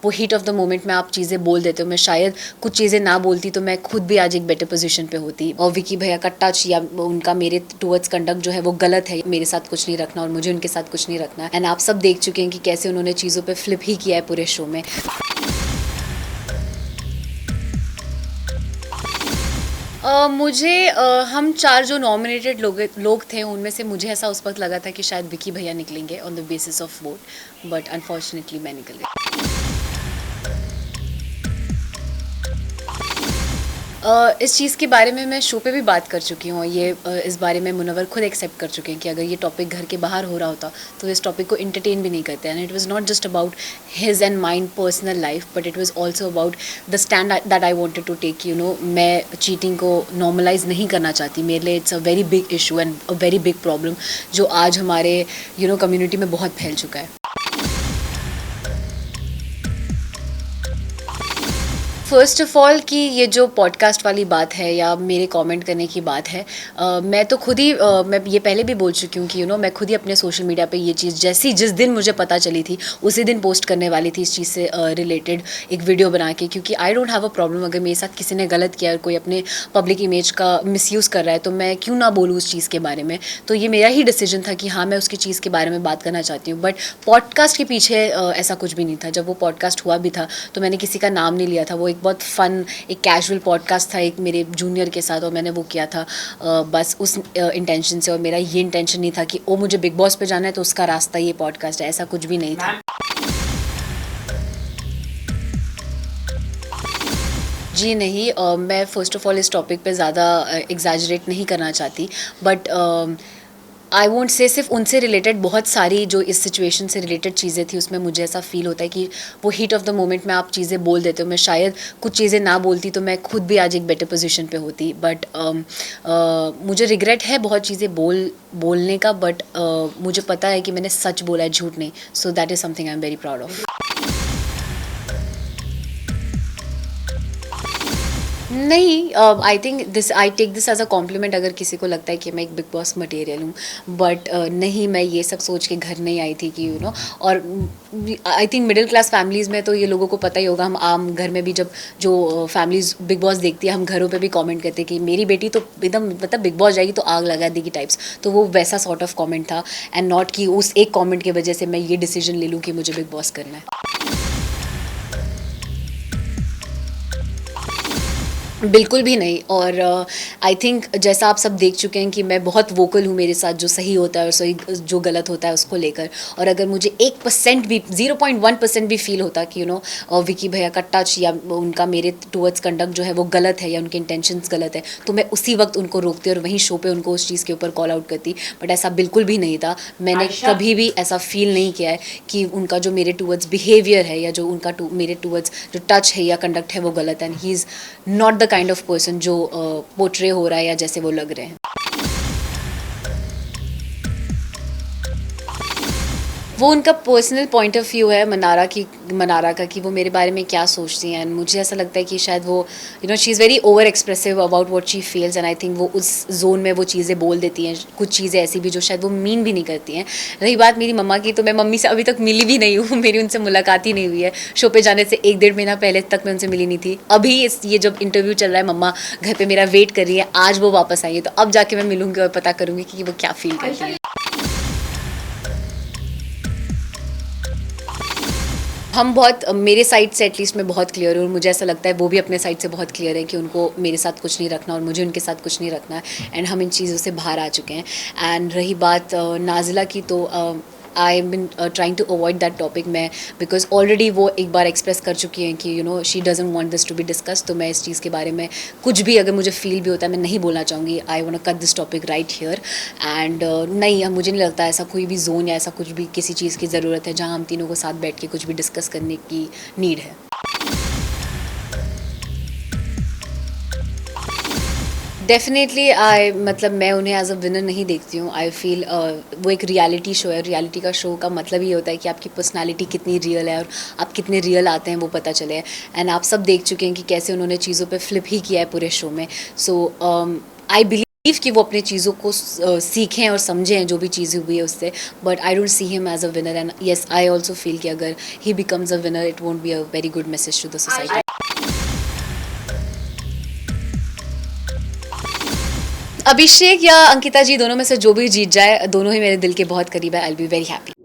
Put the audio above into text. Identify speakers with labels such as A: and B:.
A: वो heat of the moment में आप चीज़ें बोल देते हो। मैं शायद कुछ चीज़ें ना बोलती तो मैं खुद भी आज एक बेटर पोजीशन पे होती। और विकी भैया का टच या उनका मेरे टुवर्ड्स कंडक्ट जो है वो गलत है, मेरे साथ कुछ नहीं रखना और मुझे उनके साथ कुछ नहीं रखना। एंड आप सब देख चुके हैं कि कैसे उन्होंने चीज़ों पे फ्लिप ही किया है पूरे शो में। मुझे हम 4 जो नॉमिनेटेड लोग थे उनमें से मुझे ऐसा उस वक्त लगा था कि शायद विकी भैया निकलेंगे on the basis of vote, but unfortunately मैं निकल गई। इस चीज़ के बारे में मैं शो पे भी बात कर चुकी हूँ। ये इस बारे में मुनव्वर खुद एक्सेप्ट कर चुके हैं कि अगर ये टॉपिक घर के बाहर हो रहा होता तो इस टॉपिक को इंटरटेन भी नहीं करते। And it was not just about his and mind personal life, but it was also about the stand that I wanted to take. मैं चीटिंग को नॉर्मलाइज नहीं करना चाहती। मेरे लिए it's a very big issue and a very big problem जो आज हमारे कम्युनिटी में बहुत फैल चुका है। फ़र्स्ट ऑफ़ ऑल कि ये जो पॉडकास्ट वाली बात है या मेरे कमेंट करने की बात है, मैं तो खुद ही मैं ये पहले भी बोल चुकी हूँ कि मैं खुद ही अपने सोशल मीडिया पे ये चीज़ जिस दिन मुझे पता चली थी उसी दिन पोस्ट करने वाली थी इस चीज़ से रिलेटेड एक वीडियो बना के, क्योंकि I don't have a problem अगर मेरे साथ किसी ने गलत किया और कोई अपने पब्लिक इमेज का मिसयूज़ कर रहा है तो मैं क्यों ना बोलूँ उस चीज़ के बारे में। तो ये मेरा ही डिसीजन था कि हाँ मैं उसकी चीज़ के बारे में बात करना चाहती हूँ। बट पॉडकास्ट के पीछे ऐसा कुछ भी नहीं था। जब वो पॉडकास्ट हुआ भी था तो मैंने किसी का नाम नहीं लिया था। वो एक बहुत फ़न एक कैजुअल पॉडकास्ट था एक मेरे जूनियर के साथ और मैंने वो किया था बस उस इंटेंशन से। और मेरा ये इंटेंशन नहीं था कि ओ मुझे बिग बॉस पे जाना है तो उसका रास्ता ये पॉडकास्ट है, ऐसा कुछ भी नहीं था। जी नहीं, मैं फ़र्स्ट ऑफ़ ऑल इस टॉपिक पे ज़्यादा एग्ज़ैजरेट नहीं करना चाहती, बट आई वोंट से सिर्फ उनसे रिलेटेड बहुत सारी जो इस सिचुएशन से रिलेटेड चीज़ें थी उसमें मुझे ऐसा फ़ील होता है कि वो हीट ऑफ द मोमेंट में आप चीज़ें बोल देते हो। मैं शायद कुछ चीज़ें ना बोलती तो मैं खुद भी आज एक बेटर पोजीशन पे होती। बट मुझे रिग्रेट है बहुत चीज़ें बोलने का, बट मुझे पता है कि मैंने सच बोला है, झूठ नहीं। So that is something I am very proud of. नहीं, I take this as a compliment अगर किसी को लगता है कि मैं एक बिग बॉस मटेरियल हूँ, बट नहीं, मैं ये सब सोच के घर नहीं आई थी कि और I think middle class families में तो ये लोगों को पता ही होगा। हम आम घर में भी जब जो फैमिलीज बिग बॉस देखती है हम घरों पे भी कमेंट करते हैं कि मेरी बेटी तो एकदम मतलब बिग बॉस जाएगी तो आग लगा देगी टाइप्स। तो वो वैसा सॉर्ट ऑफ कॉमेंट था एंड नॉट कि उस एक कॉमेंट की वजह से मैं ये डिसीजन ले लूँ कि मुझे बिग बॉस करना है। बिल्कुल भी नहीं। और आई थिंक जैसा आप सब देख चुके हैं कि मैं बहुत वोकल हूँ मेरे साथ जो सही होता है और सही जो गलत होता है उसको लेकर। और अगर मुझे 1% भी 0.1% भी फील होता कि विकी भैया का टच या उनका मेरे टुवर्ड्स कंडक्ट जो है वो गलत है या उनके इंटेंशंस गलत है तो मैं उसी वक्त उनको रोकती और वहीं शो पे उनको उस चीज़ के ऊपर कॉल आउट करती। बट ऐसा बिल्कुल भी नहीं था। मैंने कभी भी ऐसा फील नहीं किया है कि उनका जो मेरे टुवर्ड्स बिहेवियर है या जो उनका मेरे टुवर्ड्स जो टच है या कंडक्ट है वो गलत है। And he is not the kind of person जो पोर्ट्रे हो रहा है या जैसे वो लग रहे हैं। वो उनका पर्सनल पॉइंट ऑफ व्यू है मनारा का कि वो मेरे बारे में क्या सोचती हैं। एंड मुझे ऐसा लगता है कि शायद वो she is very over expressive about what she feels and I think वो उस जोन में वो चीज़ें बोल देती हैं। कुछ चीज़ें ऐसी भी जो शायद वो मीन भी नहीं करती हैं। रही बात मेरी मम्मा की, तो मैं मम्मी से अभी तक मिली भी नहीं हूँ। मेरी उनसे मुलाकात ही नहीं हुई है। शो पे जाने से 1-1.5 महीना पहले तक मैं उनसे मिली नहीं थी। अभी ये जब इंटरव्यू चल रहा है मम्मा घर पे मेरा वेट कर रही है, आज वो वापस आई है तो अब जाके मैं मिलूंगी और पता करूँगी कि वो क्या फील करती है। हम बहुत मेरे साइड से एटलीस्ट मैं बहुत क्लियर हूँ और मुझे ऐसा लगता है वो भी अपने साइड से बहुत क्लियर है कि उनको मेरे साथ कुछ नहीं रखना और मुझे उनके साथ कुछ नहीं रखना है। एंड हम इन चीज़ों से बाहर आ चुके हैं। एंड रही बात नाजिला की, तो I am bin trying to avoid that topic. मैं बिकॉज ऑलरेडी वो एक बार एक्सप्रेस कर चुकी हैं कि she doesn't want this to be discuss. तो मैं इस चीज़ के बारे में कुछ भी अगर मुझे फील भी होता है मैं नहीं बोलना चाहूँगी। I want to cut this topic right here. And नहीं, मुझे नहीं लगता ऐसा कोई भी जोन या ऐसा कुछ भी किसी चीज़ की ज़रूरत है जहाँ हम तीनों को साथ बैठ के कुछ भी डिस्कस करने की नीड है। डेफिनेटली मतलब मैं उन्हें एज अ विनर नहीं देखती हूँ। आई फील वो एक रियलिटी शो है। रियलिटी का शो का मतलब ये होता है कि आपकी पर्सनालिटी कितनी रियल है और आप कितने रियल आते हैं वो पता चले। एंड आप सब देख चुके हैं कि कैसे उन्होंने चीज़ों पे फ्लिप ही किया है पूरे शो में। सो आई बिलीव कि वो अपनी चीज़ों को सीखें और समझें जो भी चीज़ें हुई है उससे, but I don't see him as a winner and yes I also feel कि अगर he becomes a winner it won't be a very good message to the society. Abhishek या अंकिता जी दोनों में से जो भी जीत जाए, दोनों ही मेरे दिल के बहुत करीब है, I will be very happy.